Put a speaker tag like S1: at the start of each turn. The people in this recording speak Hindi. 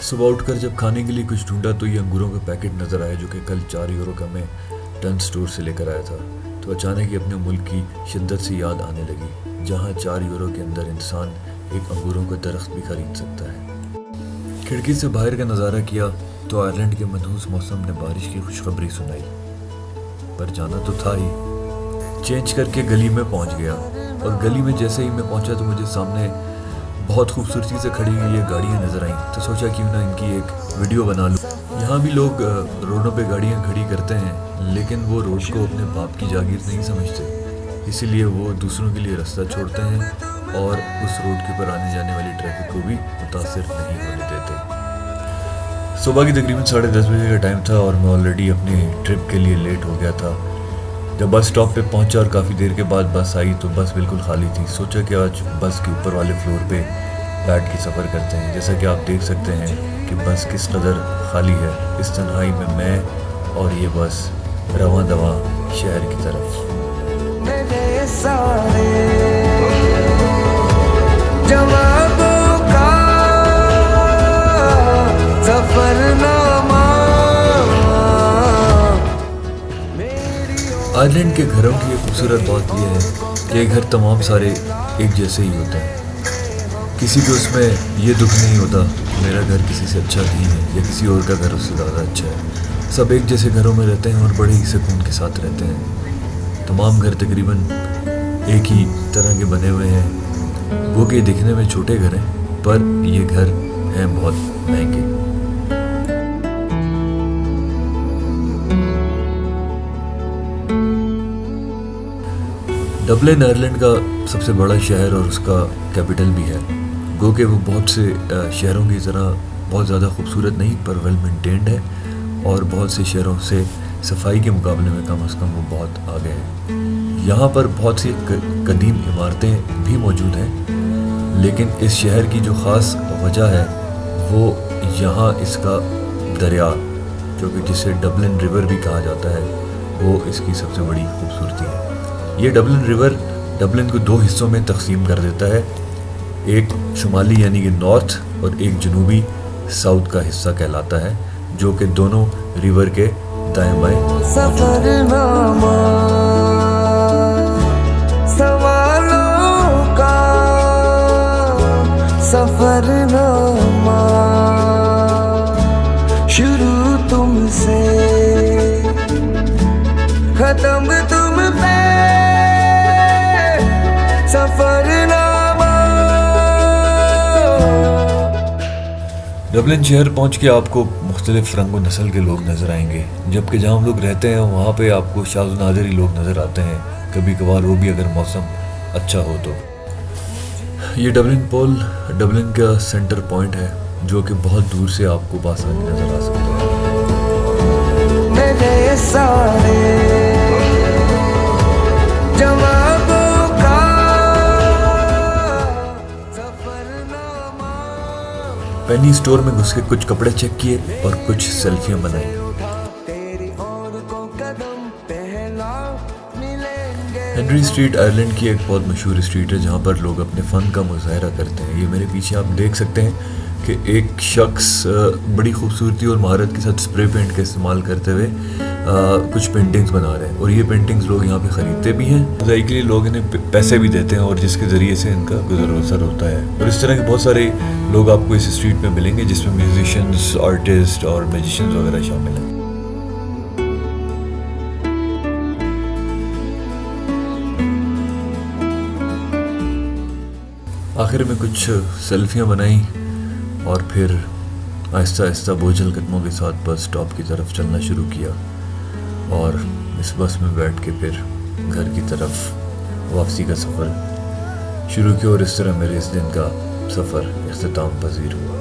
S1: सुबह उठकर जब खाने के लिए कुछ ढूंढा तो ये अंगूरों का पैकेट नज़र आया जो कि कल 4 यूरो का मैं टन स्टोर से लेकर आया था। तो अचानक ही अपने मुल्क की शिद्दत से याद आने लगी, जहाँ 4 यूरो के अंदर इंसान एक अंगूरों का दरख्त भी खरीद सकता है। खिड़की से बाहर का नज़ारा किया तो आयरलैंड के मनहूस मौसम ने बारिश की खुशखबरी सुनाई, पर जाना तो था ही। चेंज करके गली में पहुंच गया और गली में जैसे ही मैं पहुंचा तो मुझे सामने बहुत खूबसूरती से खड़ी हुई ये गाड़ियाँ नज़र आईं। तो सोचा क्यों ना इनकी एक वीडियो बना लूँ। यहाँ भी लोग रोडों पे गाड़ियाँ खड़ी करते हैं, लेकिन वो रोड को अपने बाप की जागीर नहीं समझते, इसीलिए वो दूसरों के लिए रास्ता छोड़ते हैं और उस रोड के ऊपर आने जाने वाली ट्रैफिक को भी मुतासिर नहीं होने देते। सुबह की तकरीबन 10:30 बजे का टाइम था और मैं ऑलरेडी अपने ट्रिप के लिए लेट हो गया था। जब बस स्टॉप पे पहुंचा और काफ़ी देर के बाद बस आई तो बस बिल्कुल खाली थी। सोचा कि आज बस के ऊपर वाले फ्लोर पे बैठ के सफ़र करते हैं। जैसा कि आप देख सकते हैं कि बस किस कदर खाली है। इस तन्हाई में मैं और ये बस रवां दवां शहर की तरफ। आयरलैंड के घरों की एक खूबसूरत बात यह है कि ये घर तमाम सारे एक जैसे ही होते हैं। किसी को उसमें ये दुख नहीं होता मेरा घर किसी से अच्छा नहीं है या किसी और का घर उससे ज़्यादा अच्छा है। सब एक जैसे घरों में रहते हैं और बड़े ही सुकून के साथ रहते हैं। तमाम घर तकरीबन एक ही तरह के बने हुए हैं। वो कि दिखने में छोटे घर हैं, पर ये घर हैं बहुत महंगे। डबलिन आयरलैंड का सबसे बड़ा शहर और उसका कैपिटल भी है। गो कि वो बहुत से शहरों की तरह बहुत ज़्यादा खूबसूरत नहीं, पर वेल मेंटेन्ड है और बहुत से शहरों से सफाई के मुकाबले में कम से कम वो बहुत आगे है। यहाँ पर बहुत सी कदीम इमारतें भी मौजूद हैं, लेकिन इस शहर की जो ख़ास वजह है वो यहाँ इसका दरिया, जो कि जिसे डबलिन रिवर भी कहा जाता है, वो इसकी सबसे बड़ी खूबसूरती है। ये डबलिन रिवर डबलिन को 2 हिस्सों में तकसीम कर देता है, एक शुमाली यानी कि नॉर्थ और एक जनूबी साउथ का हिस्सा कहलाता है, जो कि दोनों रिवर के दाएं बाएं। सफरनामा शुरू तुमसे खत्म तुम पे सफरनामा। डबलिन शहर पहुंच के आपको मुख्तलिफ रंग व नस्ल के लोग नज़र आएंगे, जबकि जहाँ हम लोग रहते हैं वहाँ पे आपको शाज़ व नादिर ही लोग नज़र आते हैं, कभी कभार वो भी अगर मौसम अच्छा हो तो। ये डबलिन पोल डबलिन का सेंटर पॉइंट है, जो कि बहुत दूर से आपको बासानी नज़र आ सकता है। पेनी स्टोर में घुस के कुछ कपड़े चेक किए और कुछ सेल्फियां बनाई। हेनरी स्ट्रीट आयरलैंड की एक बहुत मशहूर स्ट्रीट है, जहाँ पर लोग अपने फ़न का मुजाहरा करते हैं। ये मेरे पीछे आप देख सकते हैं कि एक शख्स बड़ी खूबसूरती और महारत के साथ स्प्रे पेंट का इस्तेमाल करते हुए कुछ पेंटिंग्स बना रहे हैं, और ये पेंटिंग्स लोग यहाँ पे ख़रीदते भी हैं। खुदाई के लिए लोग इन्हें पैसे भी देते हैं और जिसके ज़रिए से इनका गुजर बसर होता है। और इस तरह के बहुत सारे लोग आपको इस स्ट्रीट में मिलेंगे, जिसमें म्यूजिशियंस, आर्टिस्ट और मैजिशियंस वगैरह शामिल हैं। आखिर में कुछ सेल्फियां बनाई और फिर आहिस्ता आहिस्ता बोझल कदमों के साथ बस स्टॉप की तरफ चलना शुरू किया और इस बस में बैठ के फिर घर की तरफ वापसी का सफ़र शुरू किया। और इस तरह मेरे इस दिन का सफ़र इख्तिताम पजीर हुआ।